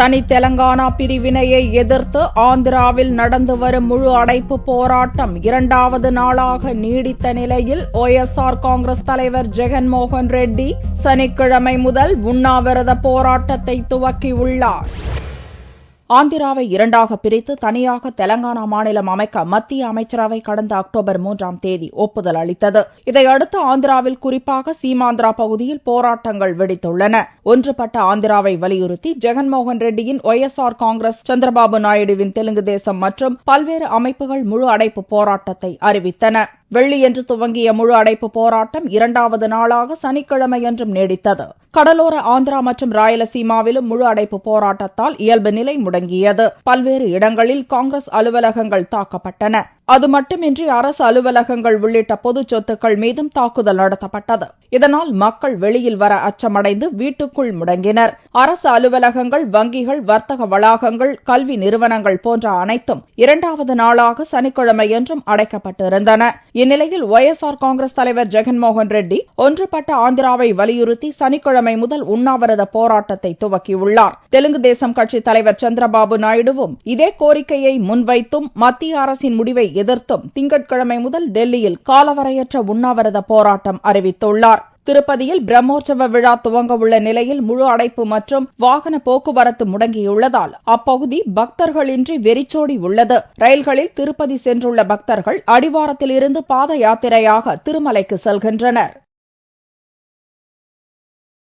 தனி தெலங்கானா பிரிவினையை எதிர்த்து ஆந்திராவில் நடந்து வரும் முழு அடைப்பு போராட்டம் 2வது நாளாக நீடித்த நிலையில் ஒய்எஸ்ஆர் காங்கிரஸ் தலைவர் ஜெகன்மோகன் ரெட்டி சனிக்கிழமை முதல் உண்ணாவிரத போராட்டத்தை துவக்கியுள்ளார். ஆந்திராவை 2ஆக பிரித்து தனியாக தெலங்கானா மாநிலம் அமைக்க மத்திய அமைச்சரவை கடந்த அக்டோபர் 3ஆம் தேதி ஒப்புதல் அளித்தது. இதையடுத்து ஆந்திராவில் குறிப்பாக சீமாந்திரா பகுதியில் போராட்டங்கள் வெடித்துள்ளன. ஒன்றுபட்ட ஆந்திராவை வலியுறுத்தி ஜெகன்மோகன் ரெட்டியின் ஒய்எஸ்ஆர் காங்கிரஸ், சந்திரபாபு நாயுடுவின் தெலுங்கு தேசம் மற்றும் பல்வேறு அமைப்புகள் முழு அடைப்பு போராட்டத்தை அறிவித்தன. வெள்ளியன்று துவங்கிய முழு அடைப்பு போராட்டம் 2வது நாளாக சனிக்கிழமையன்றும் நீடித்தது. கடலோர ஆந்திரா மற்றும் ராயலசீமாவிலும் முழு அடைப்பு போராட்டத்தால் இயல்பு நிலை முடங்கியது. பல்வேறு இடங்களில் காங்கிரஸ் அலுவலகங்கள் தாக்கப்பட்டன. அது மட்டுமின்றி அரசு அலுவலகங்கள் உள்ளிட்ட பொது சொத்துக்கள் மீதும் தாக்குதல் நடத்தப்பட்டது. இதனால் மக்கள் வெளியில் வர அச்சமடைந்து வீட்டுக்குள் முடங்கினர். அரசு அலுவலகங்கள், வங்கிகள், வர்த்தக வளாகங்கள், கல்வி நிறுவனங்கள் போன்ற அனைத்தும் 2வது நாளாக சனிக்கிழமையன்றும் அடைக்கப்பட்டிருந்தன. இந்நிலையில் ஒய்எஸ்ஆர் காங்கிரஸ் தலைவர் ஜெகன்மோகன் ரெட்டி ஒன்றுபட்ட ஆந்திராவை வலியுறுத்தி சனிக்கிழமை முதல் உண்ணாவிரத போராட்டத்தை துவக்கியுள்ளார். தெலுங்கு தேசம் கட்சி தலைவர் சந்திரபாபு நாயுடுவும் இதே கோரிக்கையை முன்வைத்தும் மத்திய அரசின் முடிவை எதிர்த்தும் திங்கட்கிழமை முதல் டெல்லியில் காலவரையற்ற உண்ணாவிரத போராட்டம் அறிவித்துள்ளார். திருப்பதியில் பிரம்மோற்சவ விழா துவங்க உள்ள நிலையில் முழு அடைப்பு மற்றும் வாகன போக்குவரத்து முடங்கியுள்ளதால் அப்பகுதி பக்தர்களின்றி வெறிச்சோடி உள்ளது. ரயில்களில் திருப்பதி சென்றுள்ள பக்தர்கள் அடிவாரத்தில் இருந்து பாத யாத்திரையாக திருமலைக்கு செல்கின்றனர்.